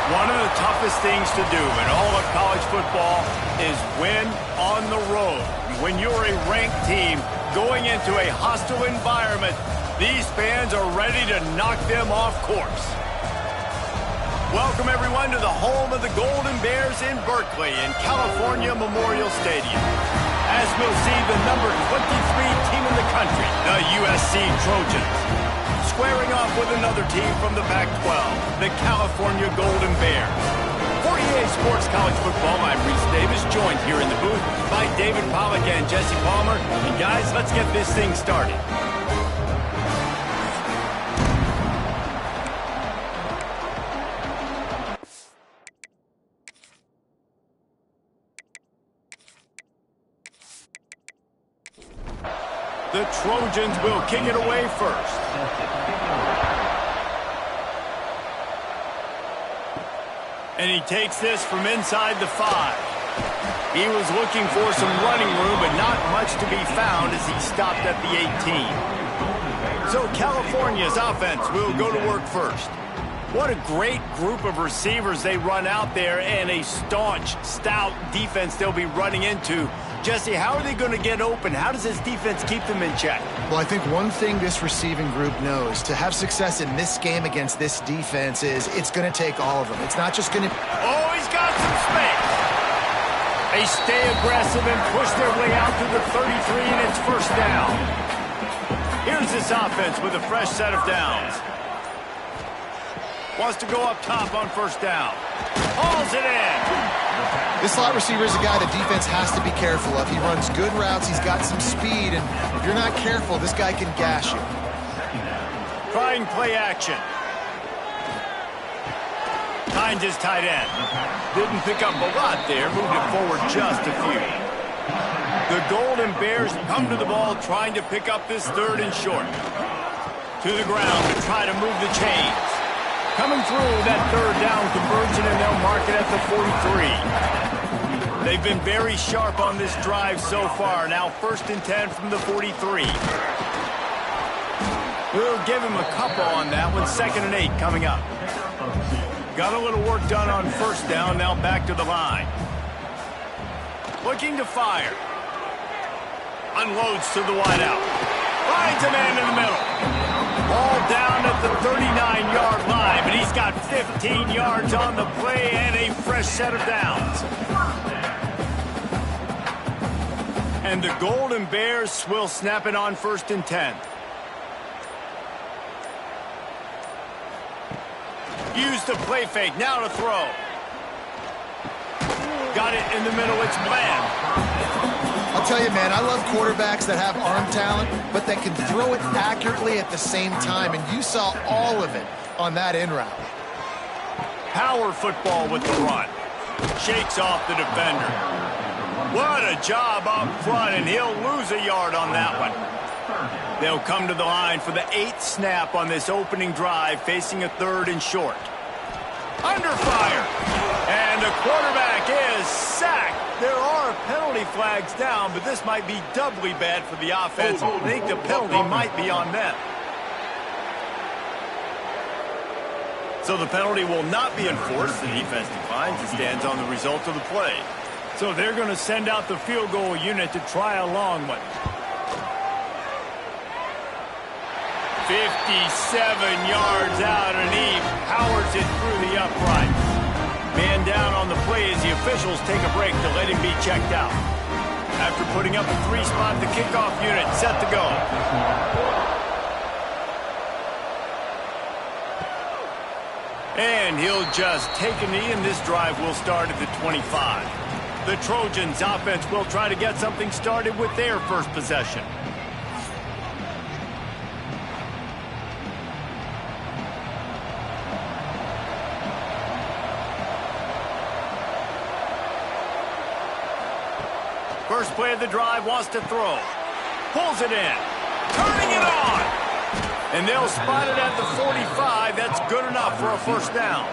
One of the toughest things to do in all of college football is win on the road. When you're a ranked team going into a hostile environment, these fans are ready to knock them off course. Welcome, everyone, to the home of the Golden Bears in Berkeley in California Memorial Stadium. As we'll see, the number 23 team in the country, the USC Trojans, squaring off with another team from the Pac-12, the California Golden Bears. For EA Sports College Football, I'm Reese Davis, joined here in the booth by David Pollack and Jesse Palmer. And guys, let's get this thing started. The Trojans will kick it away first. And he takes this from inside the 5. He was looking for some running room, but not much to be found as he stopped at the 18. So California's offense will go to work first. What a great group of receivers they run out there, and a staunch, stout defense they'll be running into. Jesse, how are they going to get open? How does this defense keep them in check? Well, I think one thing this receiving group knows, to have success in this game against this defense, is it's going to take all of them. It's not just going to... Oh, he's got some space. They stay aggressive and push their way out to the 33, and it's first down. Here's this offense with a fresh set of downs. Wants to go up top on first down. Hauls it in. This slot receiver is a guy the defense has to be careful of. He runs good routes, he's got some speed, and if you're not careful, this guy can gash you. Trying play action. Finds his tight end. Didn't pick up a lot there, moved it forward just a few. The Golden Bears come to the ball trying to pick up this third and short. To the ground to try to move the chains. Coming through that third down conversion, and they'll mark it at the 43. They've been very sharp on this drive so far. Now first and 10 from the 43. We'll give him a couple on that one. 2nd and 8 coming up. Got a little work done on first down. Now back to the line. Looking to fire. Unloads to the wideout. Finds a man in the middle. Ball down at the 39-yard line, but he's got 15 yards on the play and a fresh set of downs. And the Golden Bears will snap it on 1st and 10. Use the play fake, now to throw. Got it in the middle, it's Bland. I'll tell you, man, I love quarterbacks that have arm talent, but that can throw it accurately at the same time, and you saw all of it on that in route. Power football with the run. Shakes off the defender. What a job up front, and he'll lose a yard on that one. They'll come to the line for the 8th snap on this opening drive, facing a 3rd and short. Under fire, and the quarterback is sacked. There are penalty flags down, but this might be doubly bad for the offense. I think the penalty might be on them. So the penalty will not be enforced. The defense declines and stands on the result of the play. So they're going to send out the field goal unit to try a long one. 57 yards out, and he powers it through the upright. Man down on the play as the officials take a break to let him be checked out. After putting up a 3-spot, the kickoff unit set to go. And he'll just take a knee, and this drive will start at the 25. The Trojans' offense will try to get something started with their first possession. First play of the drive, wants to throw. Pulls it in. Turning it on. And they'll spot it at the 45. That's good enough for a first down.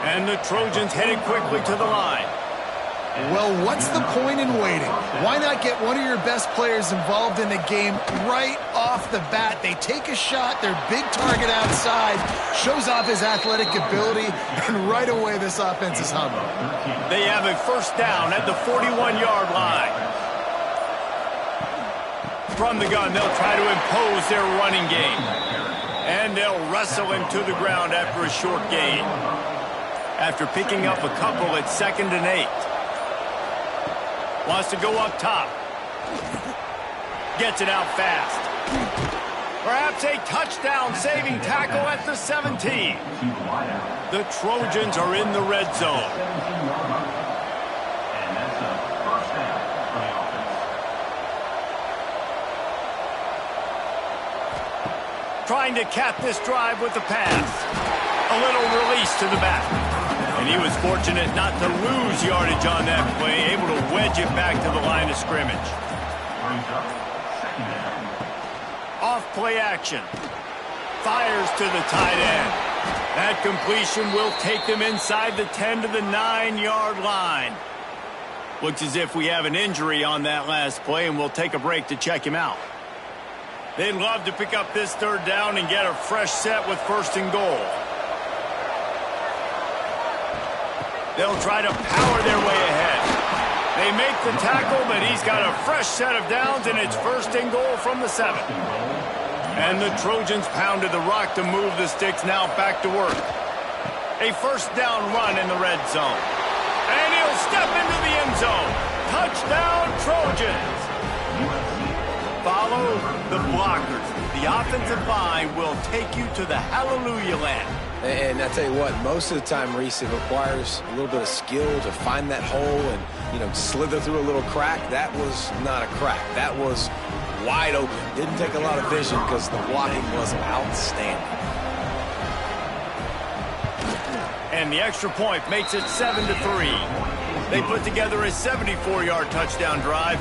And the Trojans headed quickly to the line. Well, what's the point in waiting? Why not get one of your best players involved in the game right off the bat? They take a shot, their big target outside, shows off his athletic ability, and right away this offense is humming. They have a first down at the 41-yard line. From the gun, they'll try to impose their running game. And they'll wrestle him to the ground after a short gain. After picking up a couple at 2nd and 8. Wants to go up top. Gets it out fast. Perhaps a touchdown-saving tackle at the 17. The Trojans are in the red zone. Trying to cap this drive with the pass. A little release to the back. And he was fortunate not to lose yardage on that play, able to wedge it back to the line of scrimmage. Off play action. Fires to the tight end. That completion will take them inside the 10 to the 9-yard line. Looks as if we have an injury on that last play, and we'll take a break to check him out. They'd love to pick up this third down and get a fresh set with 1st and goal. They'll try to power their way ahead. They make the tackle, but he's got a fresh set of downs, and it's 1st and goal from the 7. And the Trojans pounded the rock to move the sticks, now back to work. A first down run in the red zone. And he'll step into the end zone. Touchdown, Trojans. Follow the blockers. The offensive line will take you to the hallelujah land. And I tell you what, most of the time, Reese, it requires a little bit of skill to find that hole and, slither through a little crack. That was not a crack. That was wide open. Didn't take a lot of vision because the blocking was outstanding. And the extra point makes it 7-3. They put together a 74-yard touchdown drive.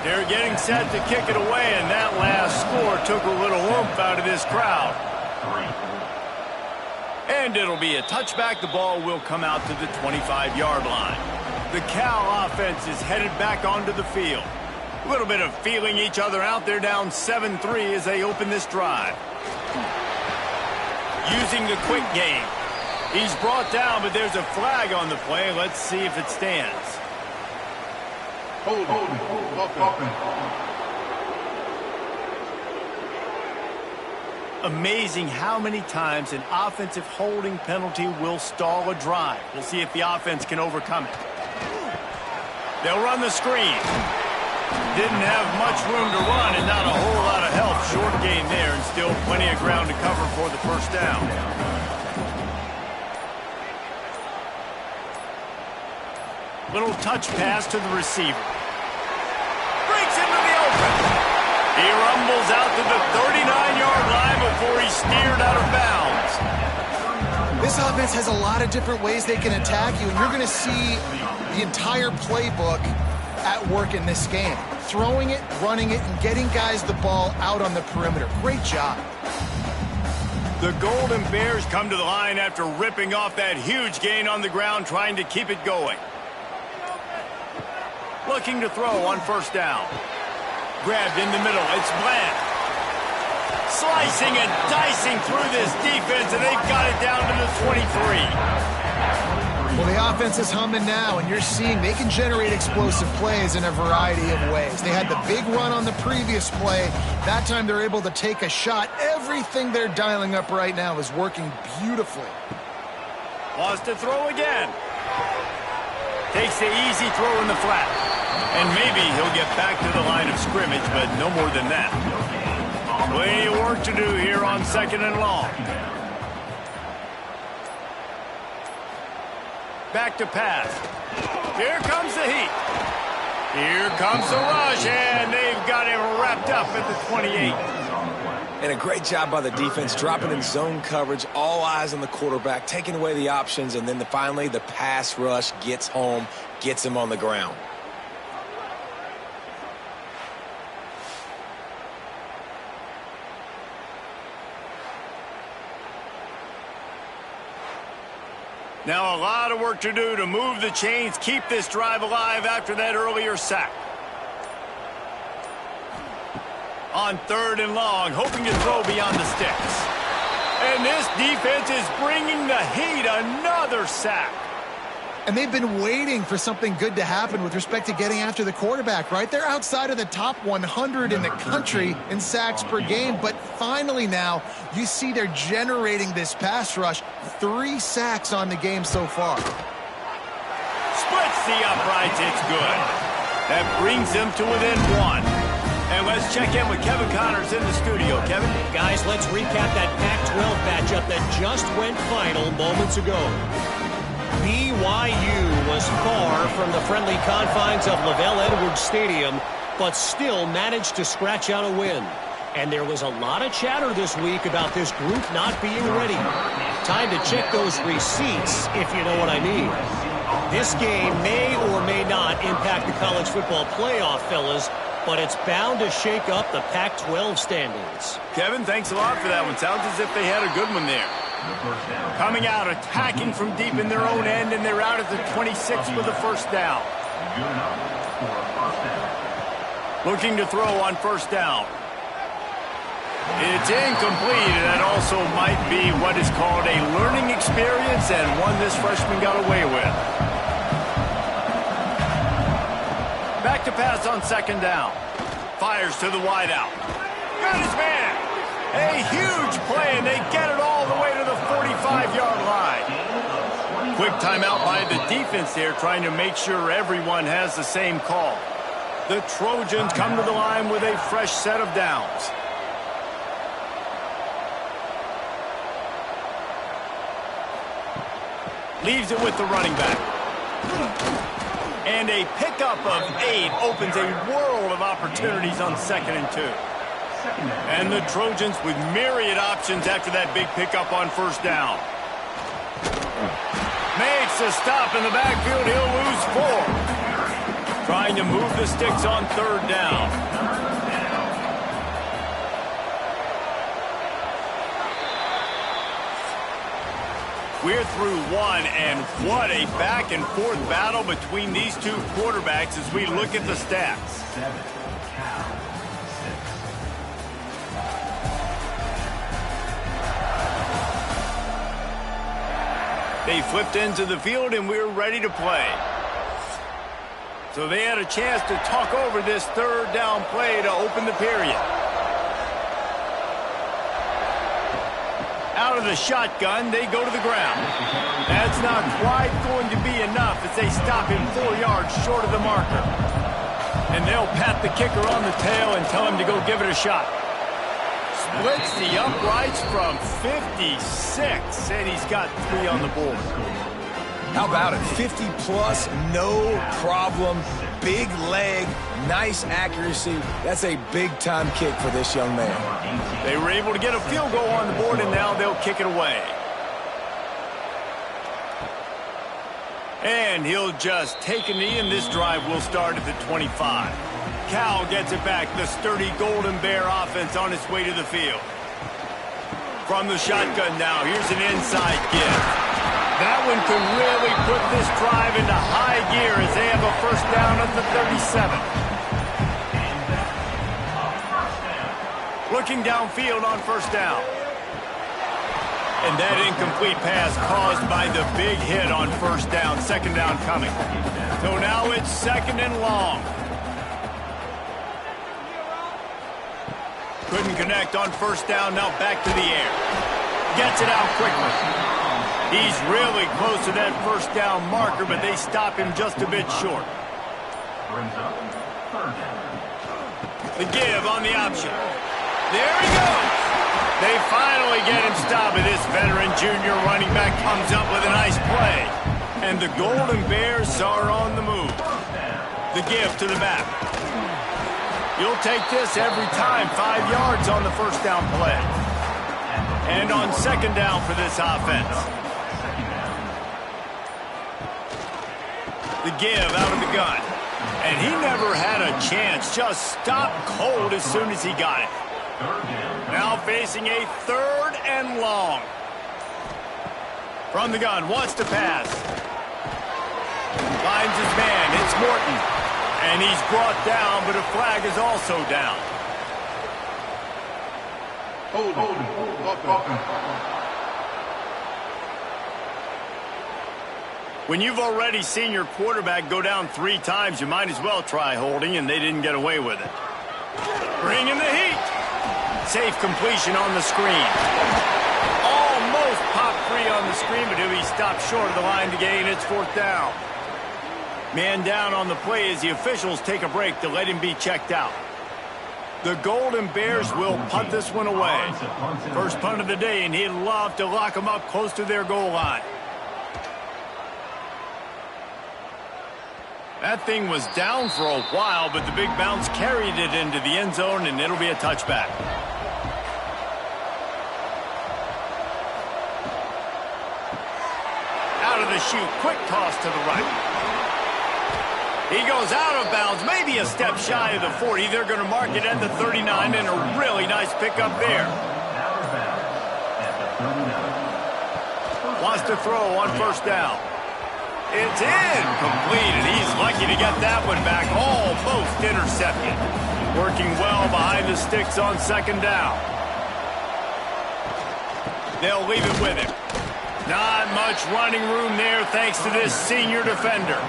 They're getting set to kick it away, and that last score took a little oomph out of this crowd. And it'll be a touchback. The ball will come out to the 25-yard line. The Cal offense is headed back onto the field. A little bit of feeling each other out. They're down 7-3 as they open this drive. Using the quick game. He's brought down, but there's a flag on the play. Let's see if it stands. Hold on. Amazing how many times an offensive holding penalty will stall a drive. We'll see if the offense can overcome it. They'll run the screen. Didn't have much room to run and not a whole lot of help. Short gain there and still plenty of ground to cover for the first down. Little touch pass to the receiver. Breaks into the open. He rumbles out to the 39-yard line before he's steered out of bounds. This offense has a lot of different ways they can attack you, and you're going to see the entire playbook at work in this game. Throwing it, running it, and getting guys the ball out on the perimeter. Great job. The Golden Bears come to the line after ripping off that huge gain on the ground, trying to keep it going. Looking to throw on first down. Grabbed in the middle. It's Bland. Slicing and dicing through this defense, and they've got it down to the 23. Well, The offense is humming now, and you're seeing they can generate explosive plays in a variety of ways. They had the big run on the previous play. That time they're able to take a shot. Everything they're dialing up right now is working beautifully. Wants to throw again. Takes the easy throw in the flat. And maybe he'll get back to the line of scrimmage, but no more than that. Plenty of work to do here on 2nd and long. Back to pass. Here comes the heat. Here comes the rush, and they've got him wrapped up at the 28. And a great job by the defense, dropping in zone coverage, all eyes on the quarterback, taking away the options, and then finally the pass rush gets home, gets him on the ground. Now a lot of work to do to move the chains, keep this drive alive after that earlier sack. On 3rd and long, hoping to throw beyond the sticks. And this defense is bringing the heat. Another sack. And they've been waiting for something good to happen with respect to getting after the quarterback, right? They're outside of the top 100 in the country in sacks per game, but finally now you see they're generating this pass rush. 3 sacks on the game so far. Splits the uprights. It's good. That brings them to within 1. And let's check in with Kevin Connors in the studio. Kevin? Guys, let's recap that Pac-12 matchup that just went final moments ago. BYU was far from the friendly confines of LaVell Edwards Stadium, but still managed to scratch out a win. And there was a lot of chatter this week about this group not being ready. Time to check those receipts, if you know what I mean. This game may or may not impact the college football playoff, fellas, but it's bound to shake up the Pac-12 standings. Kevin, thanks a lot for that one. Sounds as if they had a good one there. Coming out, attacking from deep in their own end, and they're out at the 26 with a first down. Looking to throw on first down. It's incomplete, and that also might be what is called a learning experience, and one this freshman got away with. Back to pass on 2nd down. Fires to the wideout. Got his man. A huge play, and they get it all the way to the 45-yard line. Quick timeout by the defense here, trying to make sure everyone has the same call. The Trojans come to the line with a fresh set of downs. Leaves it with the running back. And a pickup of 8 opens a world of opportunities on 2nd and 2. And the Trojans with myriad options after that big pickup on first down. Makes a stop in the backfield. He'll lose 4. Trying to move the sticks on 3rd down. We're through 1, and what a back-and-forth battle between these two quarterbacks as we look at the stats. They flipped into the field, and we're ready to play. So they had a chance to talk over this 3rd down play to open the period. Out of the shotgun, they go to the ground. That's not quite going to be enough as they stop him 4 yards short of the marker. And they'll pat the kicker on the tail and tell him to go give it a shot. Splits the uprights from 56, and he's got 3 on the board. How about it? 50-plus, no problem. Big leg, nice accuracy. That's a big-time kick for this young man. They were able to get a field goal on the board, and now they'll kick it away. And he'll just take a knee, and this drive will start at the 25. Cal gets it back. The sturdy Golden Bear offense on its way to the field. From the shotgun now, here's an inside give. That one can really put this drive into high gear as they have a first down at the 37. Looking downfield on first down. And that incomplete pass caused by the big hit on first down, second down coming. So now it's second and long. Couldn't connect on first down, now back to the air. Gets it out quickly. He's really close to that first down marker, but they stop him just a bit short. The give on the option. There he goes. They finally get him stopped, and this veteran junior running back comes up with a nice play. And the Golden Bears are on the move. The give to the back. You'll take this every time. 5 yards on the first down play. And on second down for this offense. The give out of the gun. And he never had a chance. Just stopped cold as soon as he got it. Now facing a third and long. From the gun, wants to pass. Finds his man, it's Morton. And he's brought down, but a flag is also down. When you've already seen your quarterback go down 3 times, you might as well try holding, and they didn't get away with it. Bring in the heat. Safe completion on the screen. Almost popped free on the screen, but he stopped short of the line to gain. It's fourth down. Man down on the play as the officials take a break to let him be checked out. The Golden Bears will punt this one away. First punt of the day, and he'd love to lock them up close to their goal line. That thing was down for a while, but the big bounce carried it into the end zone, and it'll be a touchback. Out of the chute, quick toss to the right. He goes out of bounds, maybe a step shy of the 40. They're going to mark it at the 39, and a really nice pickup there. Wants to throw on first down. It's incomplete, and he's lucky to get that one back. Almost intercepted. Working well behind the sticks on second down. They'll leave it with him. Not much running room there thanks to this senior defender.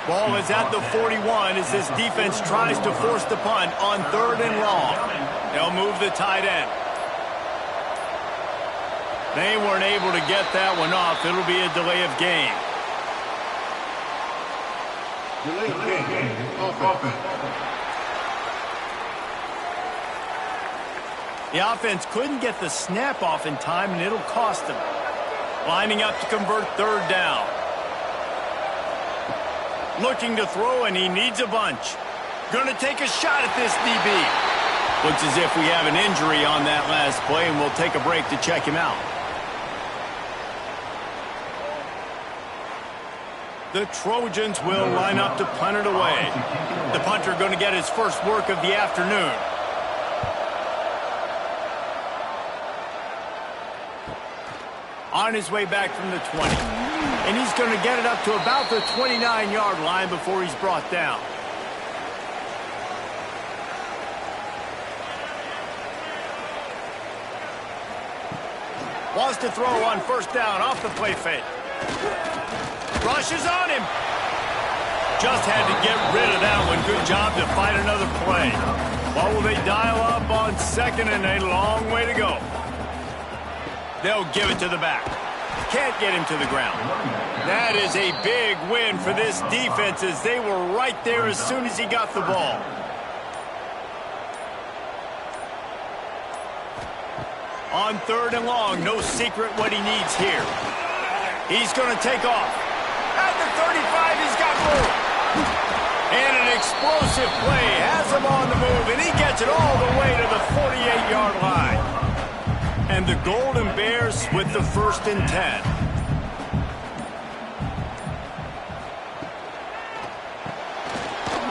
Ball is at the 41 as this defense tries to force the punt on third and long. They'll move the tight end. They weren't able to get that one off. It'll be a delay of game. The offense couldn't get the snap off in time, and it'll cost them. Lining up to convert third down. Looking to throw, and he needs a bunch. Going to take a shot at this DB. Looks as if we have an injury on that last play, and we'll take a break to check him out. The Trojans will line up to punt it away. The punter going to get his first work of the afternoon. On his way back from the 20. And he's going to get it up to about the 29-yard line before he's brought down. Wants to throw on first down off the play fake. Rushes on him. Just had to get rid of that one. Good job to fight another play. What will they dial up on second, and a long way to go? They'll give it to the back. Can't get him to the ground. That is a big win for this defense as they were right there as soon as he got the ball. On third and long, no secret what he needs here. He's going to take off. At the 35, he's got room. And an explosive play has him on the move, and he gets it all the way to the 48-yard line. And the Golden Bears with the 1st and 10.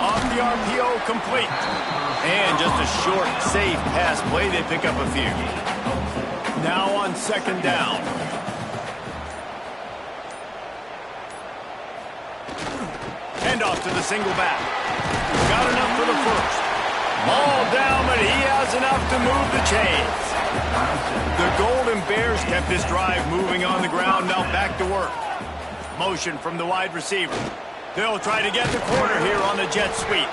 Off the RPO, complete. And just a short, safe pass play. They pick up a few. Now on second down. Hand off to the single back. Got enough for the first. Ball down, but he has enough to move the chains. The Golden Bears kept this drive moving on the ground. Now back to work. Motion from the wide receiver. They'll try to get the corner here on the jet sweep.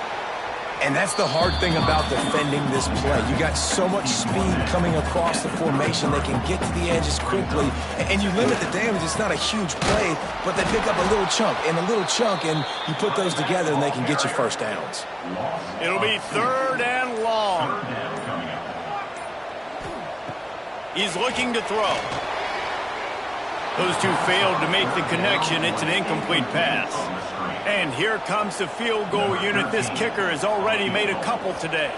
And that's the hard thing about defending this play. You got so much speed coming across the formation. They can get to the edges quickly, and you limit the damage. It's not a huge play, but they pick up a little chunk, and you put those together, and they can get you first downs. It'll be 3rd and long. He's looking to throw. Those two failed to make the connection. It's an incomplete pass. And here comes the field goal unit. This kicker has already made a couple today.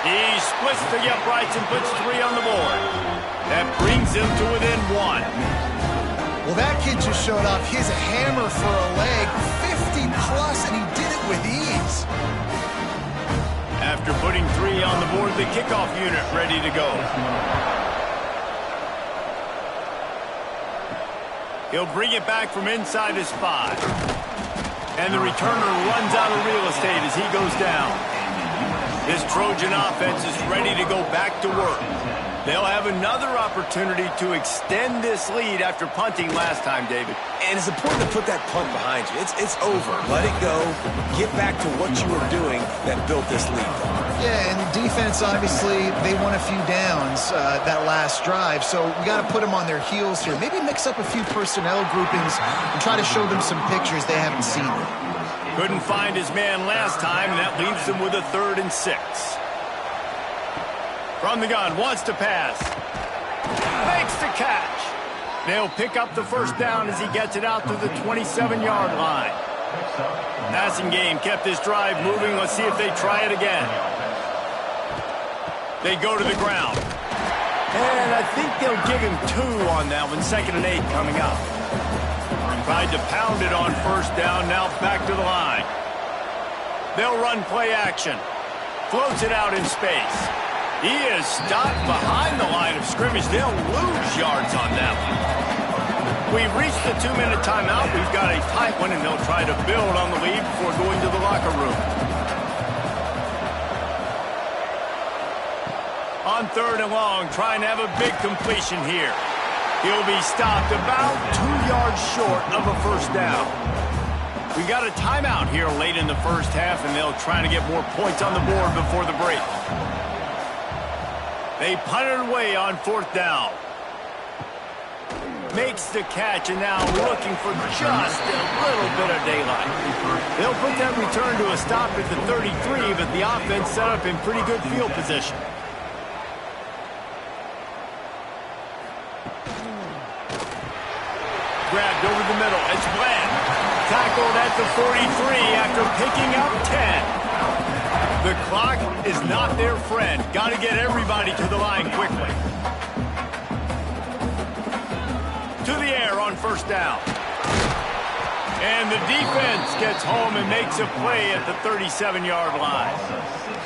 He splits the uprights and puts 3 on the board. That brings him to within 1. Well, that kid just showed off his hammer for a leg, 50-plus, and he did it with ease. After putting 3 on the board, the kickoff unit ready to go. He'll bring it back from inside his 5. And the returner runs out of real estate as he goes down. This Trojan offense is ready to go back to work. They'll have another opportunity to extend this lead after punting last time, David. And it's important to put that punt behind you. It's over. Let it go. Get back to what you were doing that built this lead. Yeah, and defense, obviously, they won a few downs that last drive, so we got to put them on their heels here. Maybe mix up a few personnel groupings and try to show them some pictures they haven't seen yet. Couldn't find his man last time, and that leaves them with a 3rd and 6. From the gun, wants to pass. Makes the catch. They'll pick up the first down as he gets it out to the 27-yard line. Passing game kept this drive moving. Let's see if they try it again. They go to the ground. And I think they'll give him 2 on that one. 2nd and 8 coming up. Tried to pound it on first down. Now back to the line. They'll run play action. Floats it out in space. He is stopped behind the line of scrimmage. They'll lose yards on that one. We've reached the 2-minute timeout. We've got a tight one, and they'll try to build on the lead before going to the locker room. On 3rd and long, trying to have a big completion here. He'll be stopped about 2 yards short of a first down. We got a timeout here late in the first half, and they'll try to get more points on the board before the break. They punt it away on 4th down. Makes the catch, and now looking for just a little bit of daylight. They'll put that return to a stop at the 33, but the offense set up in pretty good field position. Grabbed over the middle. It's Bland. Tackled at the 43 after picking up 10. The clock is not their friend. Got to get everybody to the line quickly. To the air on first down. And the defense gets home and makes a play at the 37-yard line.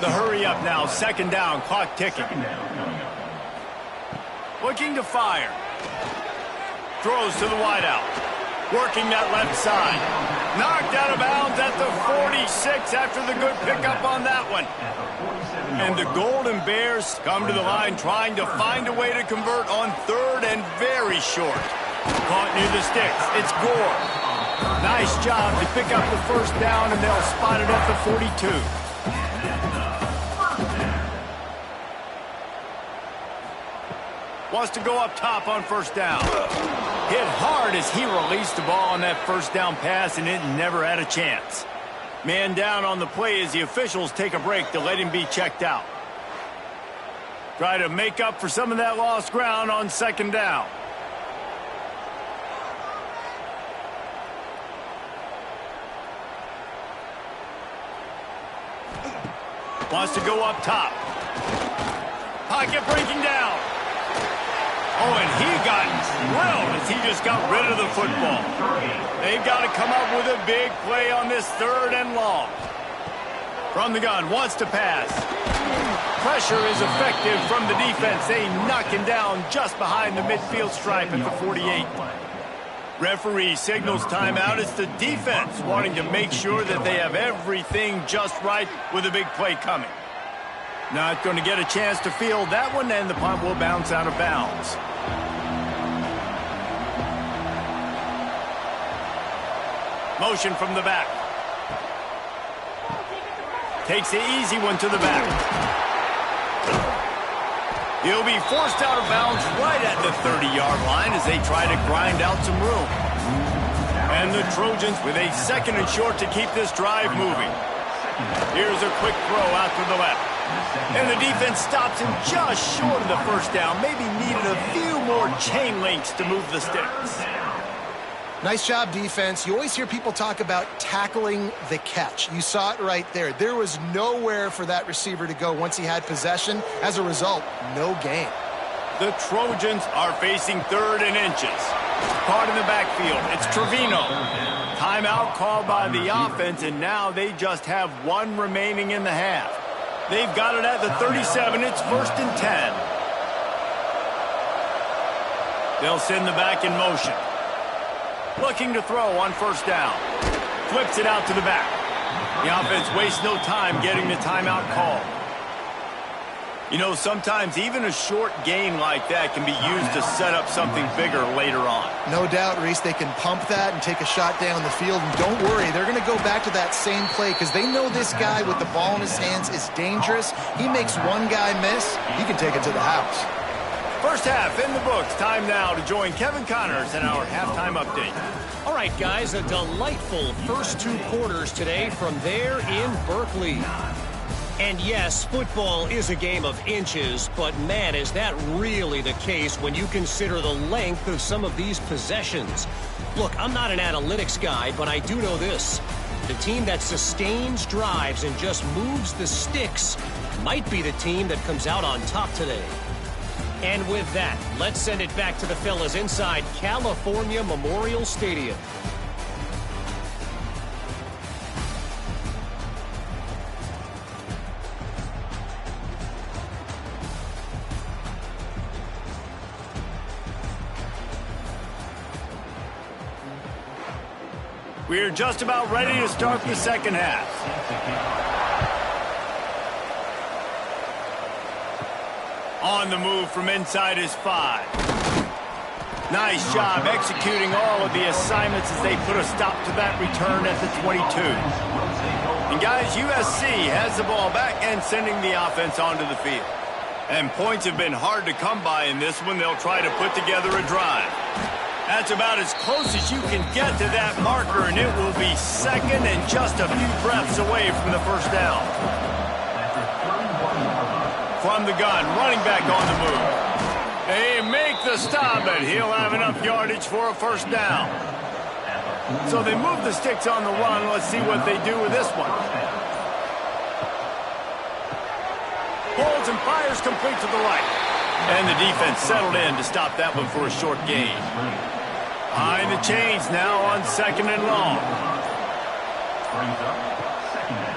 The hurry up now, 2nd down, clock ticking. Looking to fire. Throws to the wideout. Working that left side. Knocked out of bounds at the 46 after the good pickup on that one. And the Golden Bears come to the line trying to find a way to convert on 3rd and very short. Caught near the sticks. It's Gore. Nice job to pick up the first down, and they'll spot it at the 42. Wants to go up top on first down. Hit hard as he released the ball on that first down pass, and it never had a chance. Man down on the play as the officials take a break to let him be checked out. Try to make up for some of that lost ground on 2nd down. Wants to go up top. Pocket breaking down. Oh, and he got drilled as he just got rid of the football. They've got to come up with a big play on this 3rd and long. From the gun, wants to pass. Pressure is effective from the defense. They knock him down just behind the midfield stripe at the 48. Referee signals timeout. It's the defense wanting to make sure that they have everything just right with a big play coming. Not going to get a chance to field that one, and the punt will bounce out of bounds. Motion from the back. Takes the easy one to the back. He'll be forced out of bounds right at the 30-yard line as they try to grind out some room. And the Trojans with a 2nd and short to keep this drive moving. Here's a quick throw out to the left. And the defense stops him just short of the first down. Maybe needed a few more chain links to move the sticks. Nice job, defense. You always hear people talk about tackling the catch. You saw it right there. There was nowhere for that receiver to go once he had possession. As a result, no gain. The Trojans are facing 3rd and inches. Caught in the backfield. It's Trevino. Timeout called by the offense, and now they just have 1 remaining in the half. They've got it at the 37. It's 1st and 10. They'll send the back in motion. Looking to throw on 1st down. Flips it out to the back. The offense wastes no time getting the timeout call. You know, sometimes even a short gain like that can be used to set up something bigger later on. No doubt, Reese, they can pump that and take a shot down the field. And don't worry, they're going to go back to that same play because they know this guy with the ball in his hands is dangerous. He makes one guy miss, he can take it to the house. First half in the books. Time now to join Kevin Connors in our halftime update. All right, guys, a delightful first 2 quarters today from there in Berkeley. And yes, football is a game of inches, but man, is that really the case when you consider the length of some of these possessions. Look, I'm not an analytics guy, but I do know this. The team that sustains drives and just moves the sticks might be the team that comes out on top today. And with that, let's send it back to the fellas inside California Memorial Stadium. We're just about ready to start the second half. On the move from inside his 5. Nice job executing all of the assignments as they put a stop to that return at the 22. And guys, USC has the ball back and sending the offense onto the field. And points have been hard to come by in this one. They'll try to put together a drive. That's about as close as you can get to that marker, and it will be 2nd and just a few breaths away from the first down. From the gun, running back on the move. They make the stop, and he'll have enough yardage for a first down. So they move the sticks on the run. Let's see what they do with this one. Holds and fires complete to the right. And the defense settled in to stop that one for a short gain. Behind the chains now on 2nd and long.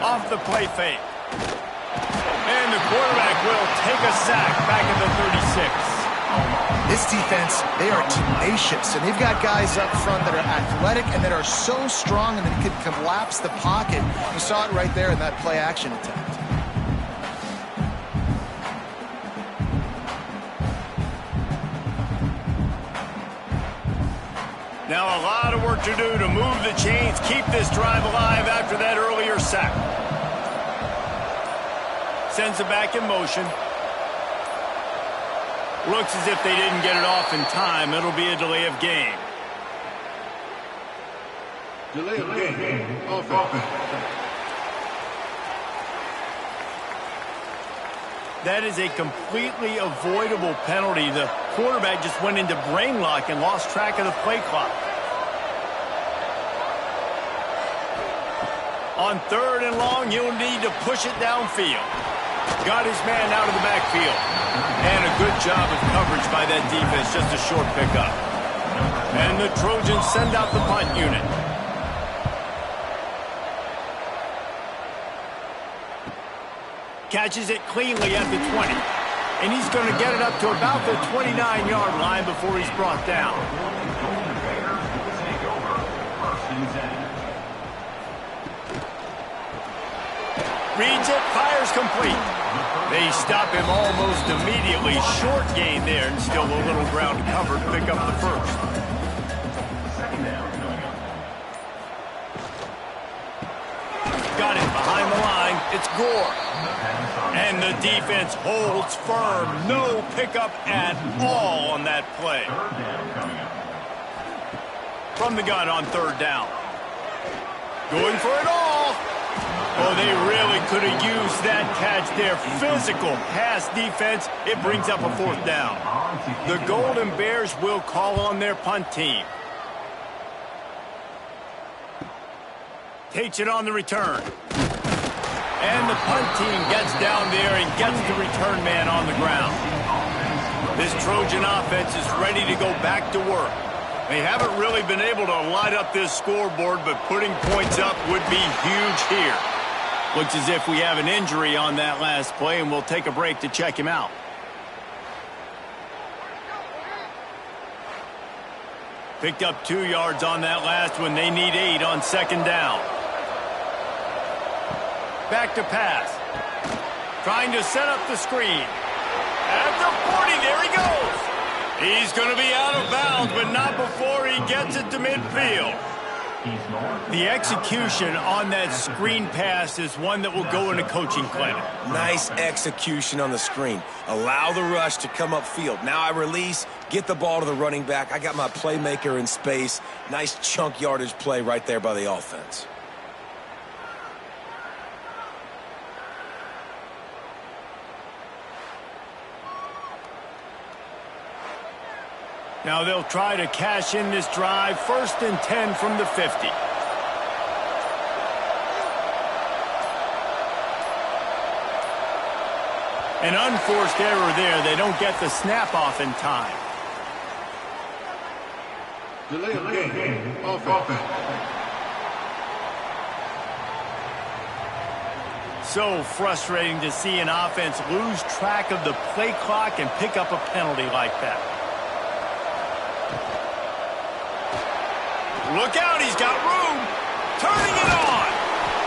Off the play fake. And the quarterback will take a sack back at the 36. This defense, they are tenacious, and they've got guys up front that are athletic and that are so strong and that can collapse the pocket. You saw it right there in that play-action attempt. Now a lot of work to do to move the chains, keep this drive alive after that earlier sack. Sends it back in motion. Looks as if they didn't get it off in time. It'll be a delay of game. Delay of game. Offense. That is a completely avoidable penalty. The quarterback just went into brain lock and lost track of the play clock. On 3rd and long, he'll need to push it downfield. Got his man out of the backfield. And a good job of coverage by that defense, just a short pickup. And the Trojans send out the punt unit. Catches it cleanly at the 20. And he's going to get it up to about the 29-yard line before he's brought down. Reads it, fires complete. They stop him almost immediately. Short gain there, and still a little ground to cover to pick up the first. Got it behind the line. It's Gore. And the defense holds firm. No pickup at all on that play. From the gun on third down. Going for it all. Oh, they really could have used that catch there. Physical pass defense. It brings up a fourth down. The Golden Bears will call on their punt team. Takes it on the return. And the punt team gets down there and gets the return man on the ground. This Trojan offense is ready to go back to work. They haven't really been able to light up this scoreboard, but putting points up would be huge here. Looks as if we have an injury on that last play, and we'll take a break to check him out. Picked up 2 yards on that last one. They need 8 on second down. Back to pass. Trying to set up the screen. At the 40, there he goes. He's going to be out of bounds, but not before he gets it to midfield. The execution on that screen pass is one that will go in a coaching clinic. Nice execution on the screen. Allow the rush to come upfield. Now I release, get the ball to the running back. I got my playmaker in space. Nice chunk yardage play right there by the offense. Now they'll try to cash in this drive. 1st and 10 from the 50. An unforced error there. They don't get the snap off in time. Delay of game. Offense. So frustrating to see an offense lose track of the play clock and pick up a penalty like that. Look out, he's got room. Turning it on.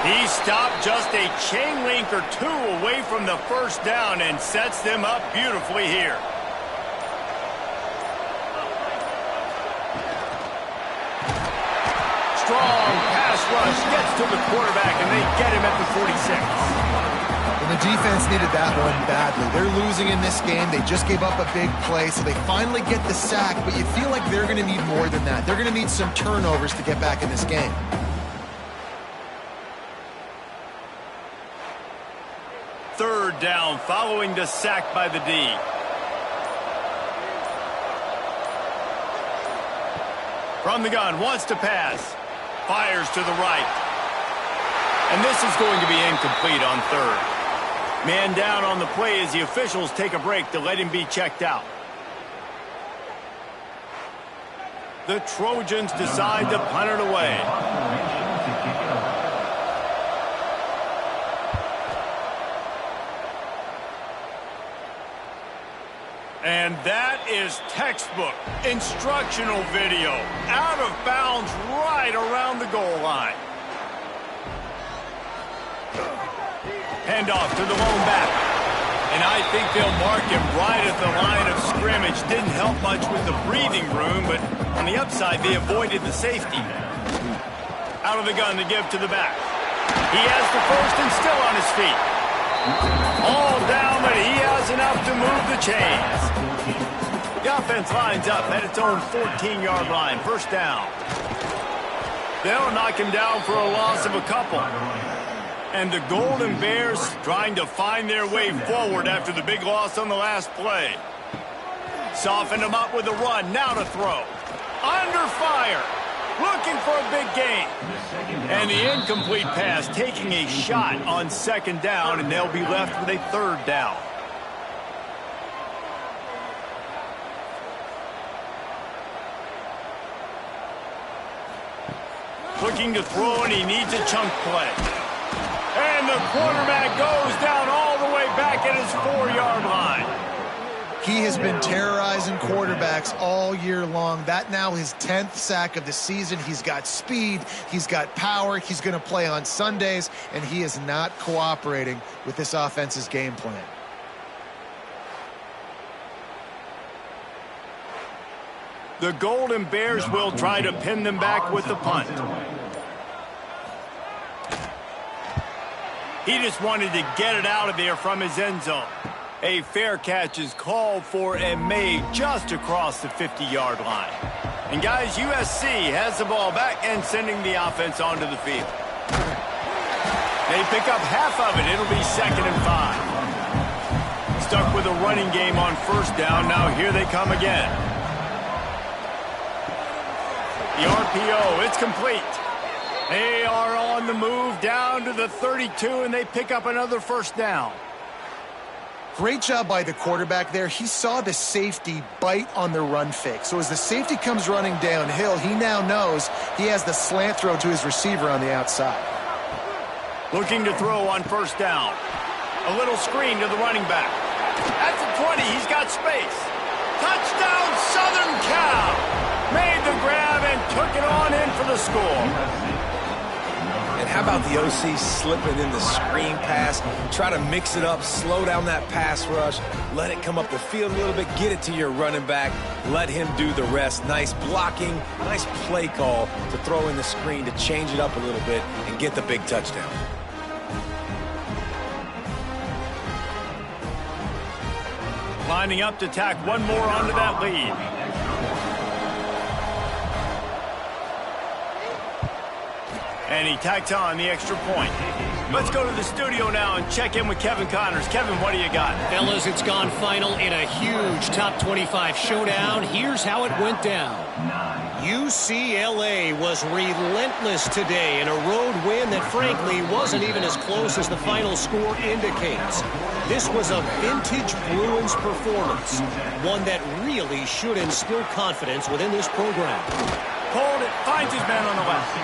He stopped just a chain link or 2 away from the first down and sets them up beautifully here. Strong pass rush gets to the quarterback, and they get him at the 46. And the defense needed that one badly. They're losing in this game. They just gave up a big play, so they finally get the sack, but you feel like they're going to need more than that. They're going to need some turnovers to get back in this game. Third down following the sack by the D. From the gun, wants to pass. Fires to the right. And this is going to be incomplete on third. Man down on the play as the officials take a break to let him be checked out. The Trojans decide to punt it away. And that is textbook instructional video. Out of bounds right around the goal line. Handoff to the lone back. And I think they'll mark him right at the line of scrimmage. Didn't help much with the breathing room, but on the upside, they avoided the safety. Out of the gun to give to the back. He has the first and still on his feet. All down, but he has enough to move the chains. The offense lines up at its own 14-yard line. First down. They'll knock him down for a loss of a couple. And the Golden Bears trying to find their way forward after the big loss on the last play. Soften him up with a run. Now to throw. Under fire. Looking for a big gain. And the incomplete pass taking a shot on second down, and they'll be left with a third down. Looking to throw, and he needs a chunk play. And the quarterback goes down all the way back at his 4-yard line. He has been terrorizing quarterbacks all year long. That now his 10th sack of the season. He's got speed. He's got power. He's going to play on Sundays, and he is not cooperating with this offense's game plan. The Golden Bears will try to pin them back with the punt. He just wanted to get it out of there from his end zone. A fair catch is called for and made just across the 50-yard line. And guys, USC has the ball back and sending the offense onto the field. They pick up half of it. It'll be 2nd and 5. Stuck with a running game on first down. Now here they come again. The RPO, it's complete. They are on the move down to the 32, and they pick up another first down. Great job by the quarterback there. He saw the safety bite on the run fake. So as the safety comes running downhill, he now knows he has the slant throw to his receiver on the outside. Looking to throw on first down. A little screen to the running back. At the 20, he's got space. Touchdown, Southern Cal! Made the grab and took it on in for the score. And how about the OC slipping in the screen pass? Try to mix it up, slow down that pass rush, let it come up the field a little bit, get it to your running back, let him do the rest. Nice blocking, nice play call to throw in the screen to change it up a little bit and get the big touchdown. Lining up to tack one more onto that lead. And he tacks on the extra point. Let's go to the studio now and check in with Kevin Connors. Kevin, what do you got? Fellas, it's gone final in a huge top 25 showdown. Here's how it went down. UCLA was relentless today in a road win that frankly wasn't even as close as the final score indicates. This was a vintage Bruins performance, one that really should instill confidence within this program. Hold it, finds his man on the left.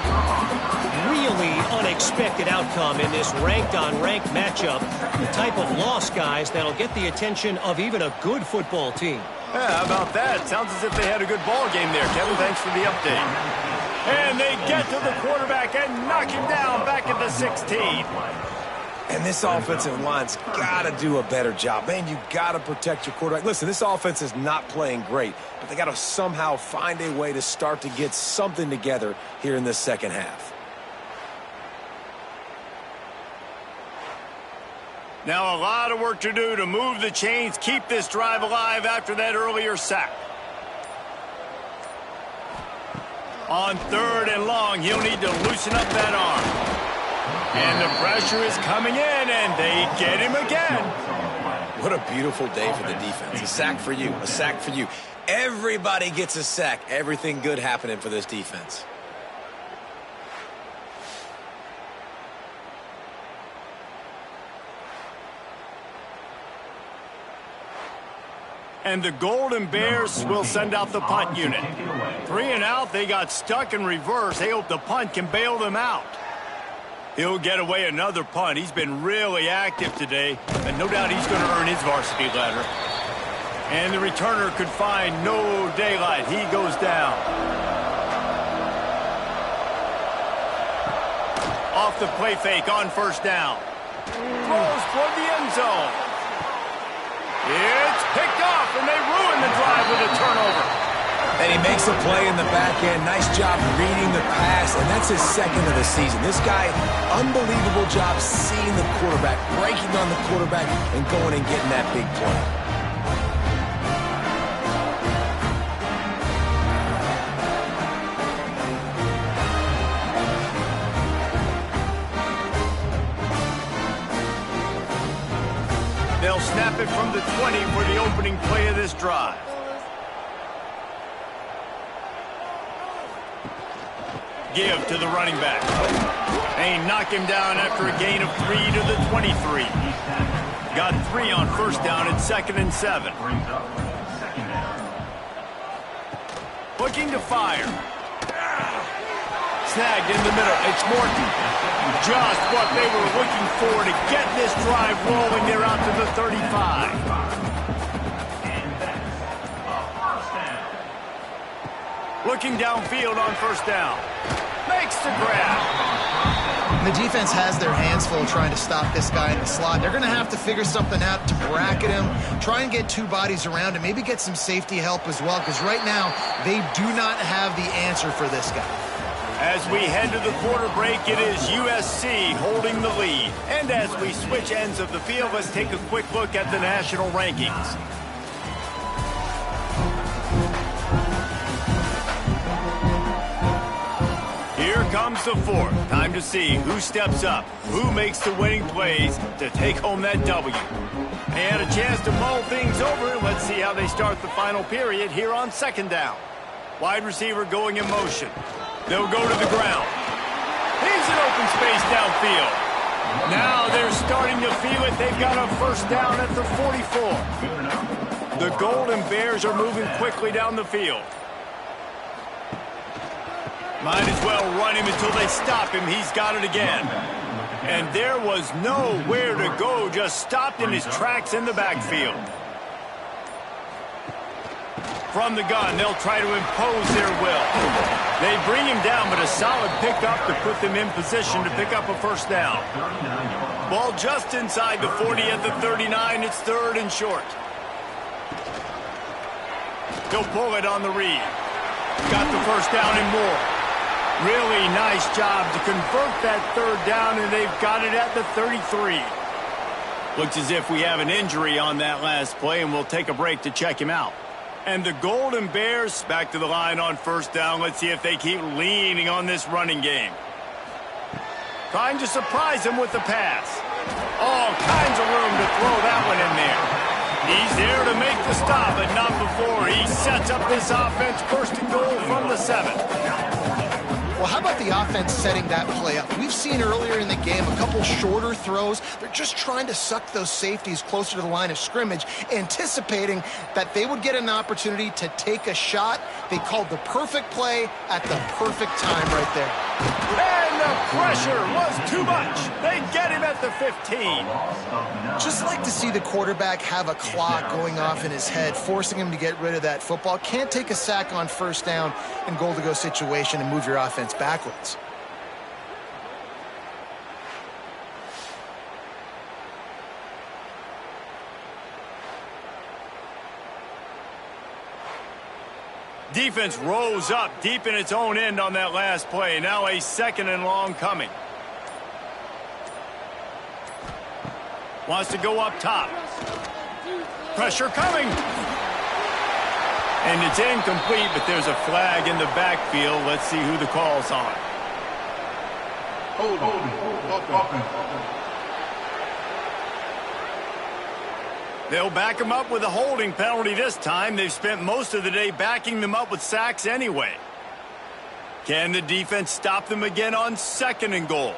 Really unexpected outcome in this ranked-on-ranked matchup. The type of loss, guys, that'll get the attention of even a good football team. Yeah, how about that? Sounds as if they had a good ball game there. Kevin, thanks for the update. And they get to the quarterback and knock him down back at the 16. And this offensive line's got to do a better job. Man, you got to protect your quarterback. Listen, this offense is not playing great, but they got to somehow find a way to start to get something together here in this second half. Now a lot of work to do to move the chains, keep this drive alive after that earlier sack. On 3rd and long, he'll need to loosen up that arm. And the pressure is coming in, and they get him again. What a beautiful day for the defense. A sack for you, a sack for you. Everybody gets a sack. Everything good happening for this defense. And the Golden Bears will send out the punt unit. 3 and out, they got stuck in reverse. They hope the punt can bail them out. He'll get away another punt. He's been really active today, and no doubt he's going to earn his varsity letter. And the returner could find no daylight. He goes down. Off the play fake on first down. Throws toward the end zone. It's picked off, and they ruin the drive with a turnover. And he makes a play in the back end. Nice job reading the pass, and that's his 2nd of the season. This guy, unbelievable job seeing the quarterback, breaking on the quarterback, and going and getting that big play. They'll snap it from the 20 for the opening play of this drive. Give to the running back. They knock him down after a gain of 3 to the 23. Got 3 on first down at 2nd and 7. Looking to fire. Snagged in the middle. It's Morton. Just what they were looking for to get this drive rolling. They're out to the 35. Looking downfield on first down. Makes the grab. The defense has their hands full trying to stop this guy in the slot. They're going to have to figure something out to bracket him, try and get two bodies around him, maybe get some safety help as well, because right now they do not have the answer for this guy. As we head to the quarter break, it is USC holding the lead. And as we switch ends of the field, let's take a quick look at the national rankings. Here comes the fourth. Time to see who steps up, who makes the winning plays to take home that W. They had a chance to mull things over. Let's see how they start the final period here on second down. Wide receiver going in motion. They'll go to the ground. Here's an open space downfield. Now they're starting to feel it. They've got a first down at the 44. The Golden Bears are moving quickly down the field. Might as well run him until they stop him. He's got it again. And there was nowhere to go. Just stopped in his tracks in the backfield. From the gun, they'll try to impose their will. They bring him down, but a solid pickup to put them in position to pick up a first down. Ball just inside the 40 at the 39. It's third and short. He'll pull it on the read. Got the first down and more. Really nice job to convert that third down, and they've got it at the 33. Looks as if we have an injury on that last play, and we'll take a break to check him out. And the Golden Bears back to the line on first down. Let's see if they keep leaning on this running game. Trying to surprise him with the pass. All kinds of room to throw that one in there. He's there to make the stop, but not before he sets up this offense. First and goal from the 7. Well, how about the offense setting that play up? We've seen earlier in the game a couple shorter throws. They're just trying to suck those safeties closer to the line of scrimmage, anticipating that they would get an opportunity to take a shot. They called the perfect play at the perfect time right there. And the pressure was too much. They get him at the 15. Just like to see the quarterback have a clock going off in his head, forcing him to get rid of that football. Can't take a sack on first down in goal-to-go situation and move your offense backwards. Defense rose up deep in its own end on that last play. Now a second and long coming. Wants to go up top. Pressure coming. And it's incomplete, but there's a flag in the backfield. Let's see who the call's on. They'll back him up with a holding penalty this time. They've spent most of the day backing them up with sacks anyway. Can the defense stop them again on second and goal?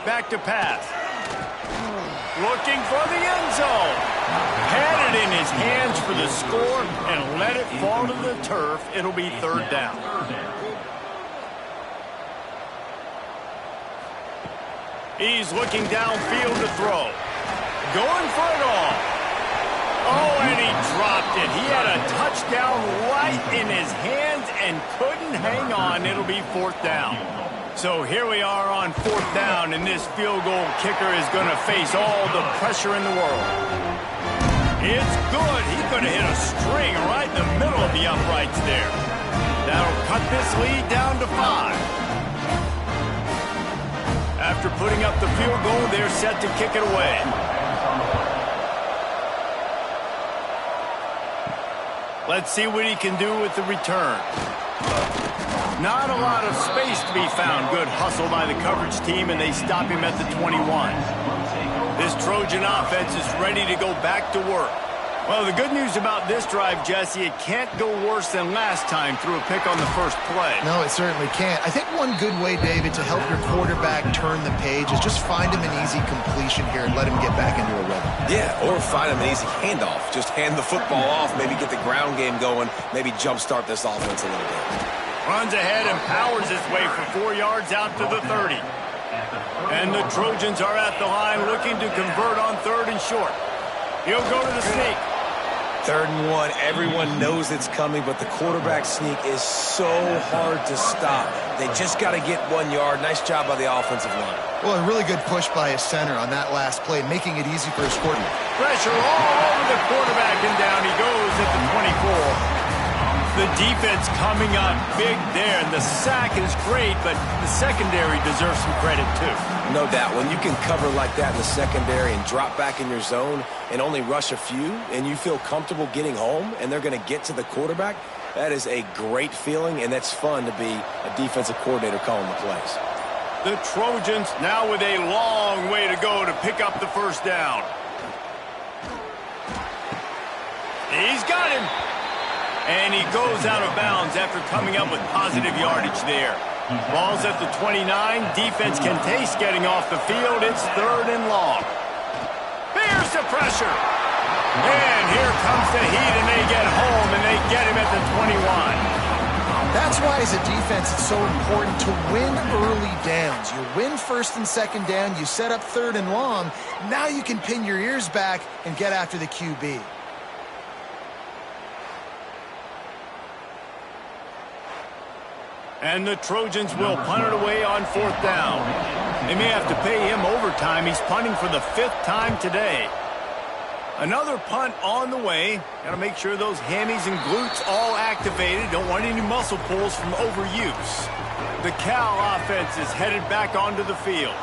Back to pass. Looking for the end zone. Had it in his hands for the score and let it fall to the turf. It'll be third down. He's looking downfield to throw. Going for it all. Oh, and he dropped it. He had a touchdown right in his hands and couldn't hang on. It'll be fourth down. So here we are on fourth down, and this field goal kicker is going to face all the pressure in the world. It's good. He could have hit a string right in the middle of the uprights there. That'll cut this lead down to 5. After putting up the field goal, they're set to kick it away. Let's see what he can do with the return. Not a lot of space to be found. Good hustle by the coverage team, and they stop him at the 21. This Trojan offense is ready to go back to work. Well, the good news about this drive, Jesse, it can't go worse than last time through a pick on the first play. No, it certainly can't. I think one good way, David, to help your quarterback turn the page is just find him an easy completion here and let him get back into a rhythm. Yeah, or find him an easy handoff. Just hand the football off, maybe get the ground game going, maybe jumpstart this offense a little bit. Runs ahead and powers his way for 4 yards out to the 30. And the Trojans are at the line looking to convert on third and short. He'll go to the sneak. 3rd and 1, everyone knows it's coming, but the quarterback sneak is so hard to stop. They just got to get 1 yard. Nice job by the offensive line. Well, a really good push by his center on that last play, making it easy for his quarterback. Pressure all over the quarterback, and down he goes at the 24. The defense coming on big there, and the sack is great, but the secondary deserves some credit too. No doubt. When you can cover like that in the secondary and drop back in your zone and only rush a few, and you feel comfortable getting home, and they're going to get to the quarterback, that is a great feeling, and that's fun to be a defensive coordinator calling the plays. The Trojans now with a long way to go to pick up the first down. He's got him. And he goes out of bounds after coming up with positive yardage there. Ball's at the 29. Defense can taste getting off the field. It's 3rd and long. Here's the pressure. And here comes the heat, and they get home, and they get him at the 21. That's why, as a defense, it's so important to win early downs. You win 1st and 2nd down. You set up 3rd and long. Now you can pin your ears back and get after the QB. And the Trojans will punt it away on 4th down. They may have to pay him overtime. He's punting for the 5th time today. Another punt on the way. Got to make sure those hammies and glutes all activated. Don't want any muscle pulls from overuse. The Cal offense is headed back onto the field.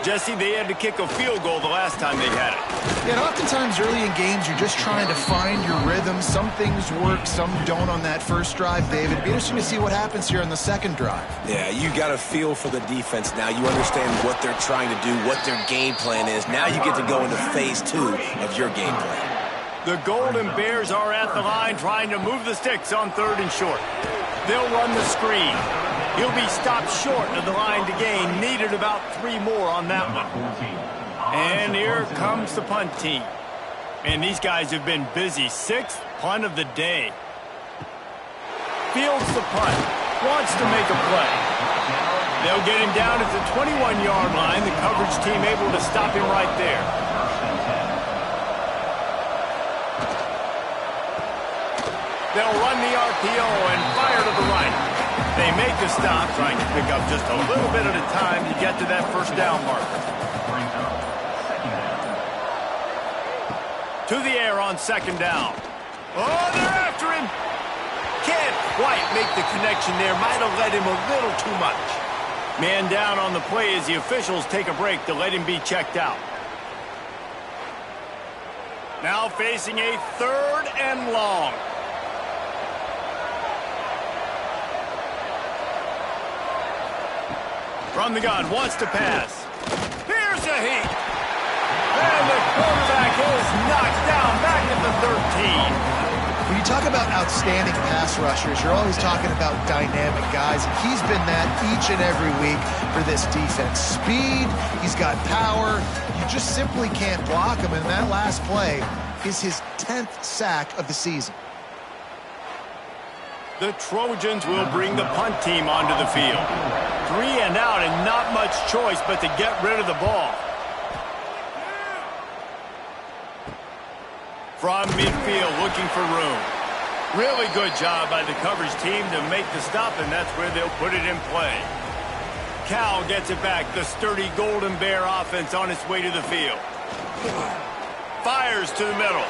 Jesse, they had to kick a field goal the last time they had it. Yeah, and oftentimes early in games, you're just trying to find your rhythm. Some things work, some don't on that first drive, David. It'd be interesting to see what happens here on the 2nd drive. Yeah, you got a feel for the defense now. You understand what they're trying to do, what their game plan is. Now you get to go into phase 2 of your game plan. The Golden Bears are at the line trying to move the sticks on 3rd and short. They'll run the screen. He'll be stopped short of the line to gain. Needed about 3 more on that one. And here comes the punt team. And these guys have been busy. 6th punt of the day. Fields the punt. Wants to make a play. They'll get him down at the 21-yard line. The coverage team able to stop him right there. They'll run the RPO and fire to the right. They make the stop, trying to pick up just a little bit at a time to get to that first down marker. To the air on 2nd down. Oh, they're after him. Can't quite make the connection there. Might have led him a little too much. Man down on the play as the officials take a break to let him be checked out. Now facing a 3rd and long. From the gun, wants to pass. Here's a heat. And the quarterback is knocked down back at the 13. When you talk about outstanding pass rushers, you're always talking about dynamic guys. And he's been that each and every week for this defense. Speed, he's got power. You just simply can't block him. And that last play is his 10th sack of the season. The Trojans will bring the punt team onto the field. 3 and out and not much choice but to get rid of the ball. From midfield looking for room. Really good job by the coverage team to make the stop, and that's where they'll put it in play. Cal gets it back. The sturdy Golden Bear offense on its way to the field. Fires to the middle.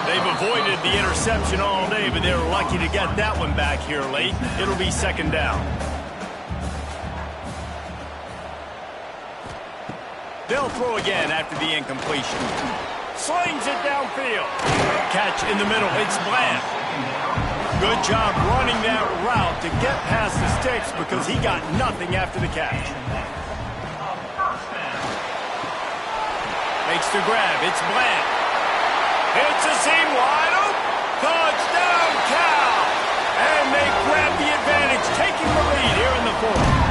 They've avoided the interception all day, but they're lucky to get that one back here late. It'll be 2nd down. They'll throw again after the incompletion. Slings it downfield. Catch in the middle. It's Bland. Good job running that route to get past the sticks because he got nothing after the catch. Makes the grab. It's Bland. It's a seam wide open. Touchdown, Cal. And they grab the advantage, taking the lead here in the 4th.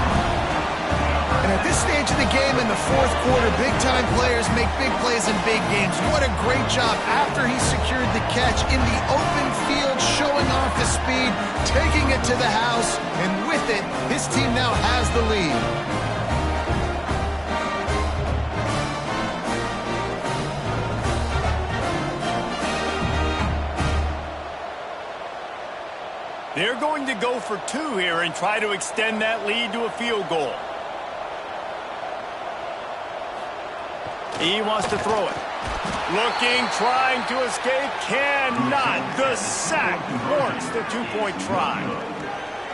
And at this stage of the game in the 4th quarter, big-time players make big plays in big games. What a great job after he secured the catch in the open field, showing off the speed, taking it to the house, and with it, his team now has the lead. They're going to go for 2 here and try to extend that lead to a field goal. He wants to throw it. Looking, trying to escape, cannot. The sack warrants the 2-point try.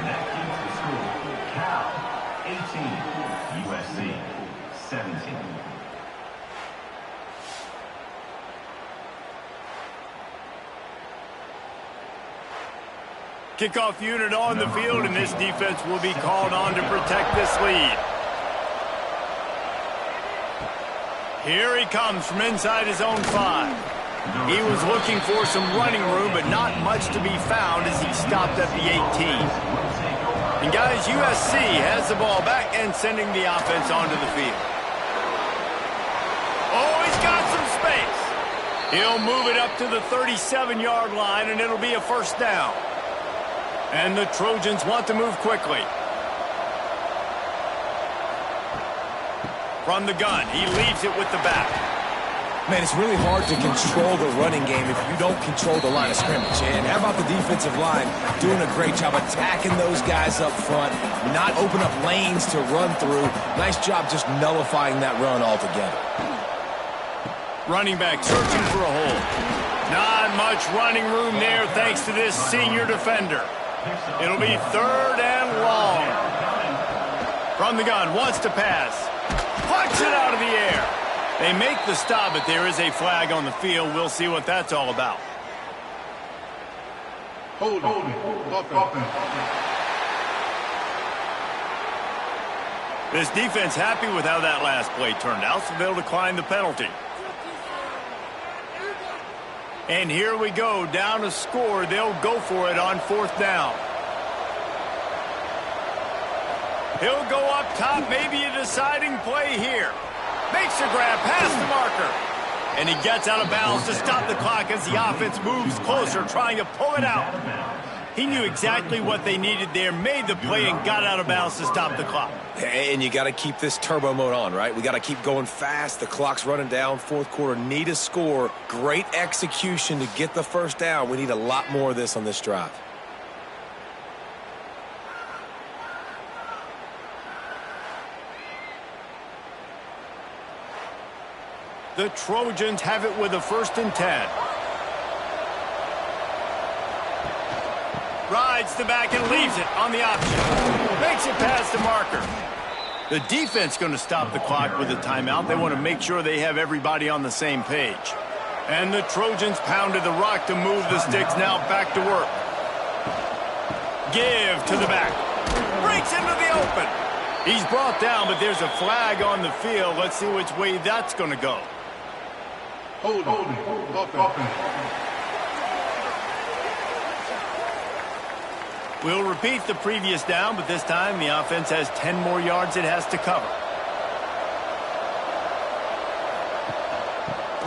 That keeps the score. Cal 18, USC 17. Kickoff unit on the field, and this defense will be called on to protect this lead. Here he comes from inside his own 5. He was looking for some running room, but not much to be found as he stopped at the 18. And guys, USC has the ball back and sending the offense onto the field. Oh, he's got some space. He'll move it up to the 37-yard line, and it'll be a first down. And the Trojans want to move quickly. From the gun, he leaves it with the back. Man, it's really hard to control the running game if you don't control the line of scrimmage. And how about the defensive line doing a great job attacking those guys up front, not open up lanes to run through. Nice job just nullifying that run altogether. Running back searching for a hole. Not much running room there thanks to this senior defender. It'll be 3rd and long. From the gun, wants to pass. Punch it out of the air. They make the stop, but there is a flag on the field. We'll see what that's all about. Hold offense. This defense happy with how that last play turned out, so they'll decline the penalty. And here we go, down to score. They'll go for it on 4th down. He'll go up top, maybe a deciding play here. Makes a grab past the marker. And he gets out of bounds to stop the clock as the offense moves closer, trying to pull it out. He knew exactly what they needed there, made the play, and got out of bounds to stop the clock. And you got to keep this turbo mode on, right? We got to keep going fast. The clock's running down. 4th quarter, need a score. Great execution to get the first down. We need a lot more of this on this drive. The Trojans have it with a 1st and 10. Rides the back and leaves it on the option. Makes it past the marker. The defense going to stop the clock with a timeout. They want to make sure they have everybody on the same page. And the Trojans pounded the rock to move the sticks. Now back to work. Give to the back. Breaks into the open. He's brought down, but there's a flag on the field. Let's see which way that's going to go. Hold offense. We'll repeat the previous down, but this time the offense has 10 more yards it has to cover.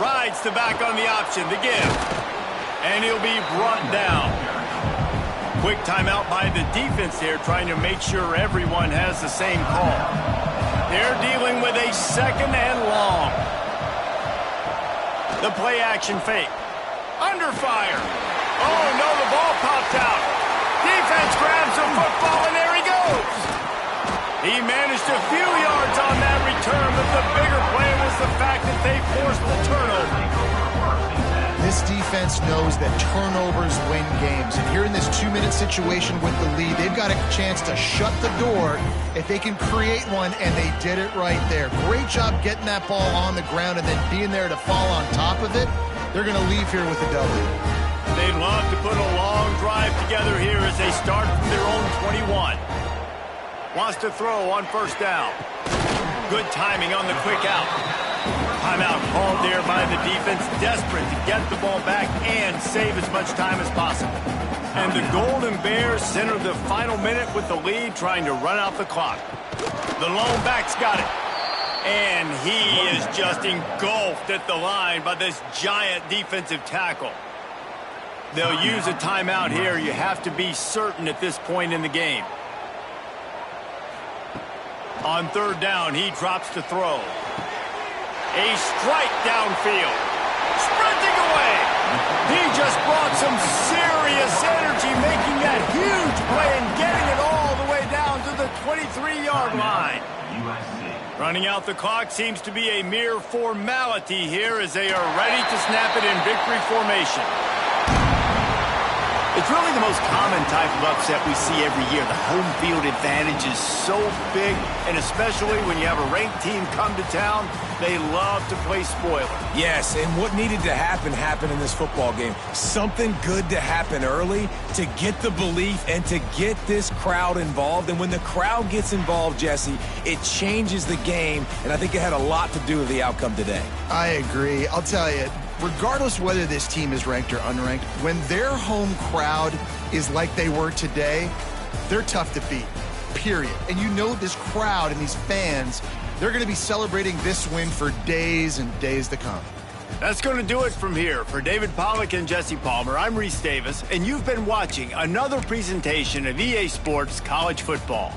Rides the back on the option, the give. And he'll be brought down. Quick timeout by the defense there, trying to make sure everyone has the same call. They're dealing with a 2nd and long. The play action fake. Under fire. Oh, no, the ball popped out. Defense grabs the football, and there he goes. He managed a few yards on that return, but the bigger play was the fact that they forced the turnover. This defense knows that turnovers win games. And here in this 2-minute situation with the lead, they've got a chance to shut the door if they can create one, and they did it right there. Great job getting that ball on the ground and then being there to fall on top of it. They're going to leave here with a W. They'd love to put a long drive together here as they start from their own 21. Wants to throw on 1st down. Good timing on the quick out. Timeout called there by the defense, desperate to get the ball back and save as much time as possible. And the Golden Bears center the final minute with the lead, trying to run out the clock. The lone back's got it. And he is just engulfed at the line by this giant defensive tackle. They'll use a timeout here. You have to be certain at this point in the game. On 3rd down, he drops to throw. A strike downfield. Sprinting away. He just brought some serious energy, making that huge play and getting it all the way down to the 23-yard line. USC. Running out the clock seems to be a mere formality here as they are ready to snap it in victory formation. It's really the most common type of upset we see every year. The home field advantage is so big, and especially when you have a ranked team come to town, they love to play spoiler. Yes, and what needed to happen happened in this football game. Something good to happen early to get the belief and to get this crowd involved. And when the crowd gets involved, Jesse, it changes the game, and I think it had a lot to do with the outcome today. I agree. I'll tell you, regardless whether this team is ranked or unranked, when their home crowd is like they were today, they're tough to beat, period. And you know this crowd and these fans, they're going to be celebrating this win for days and days to come. That's going to do it from here. For David Pollack and Jesse Palmer, I'm Reese Davis, and you've been watching another presentation of EA Sports College Football.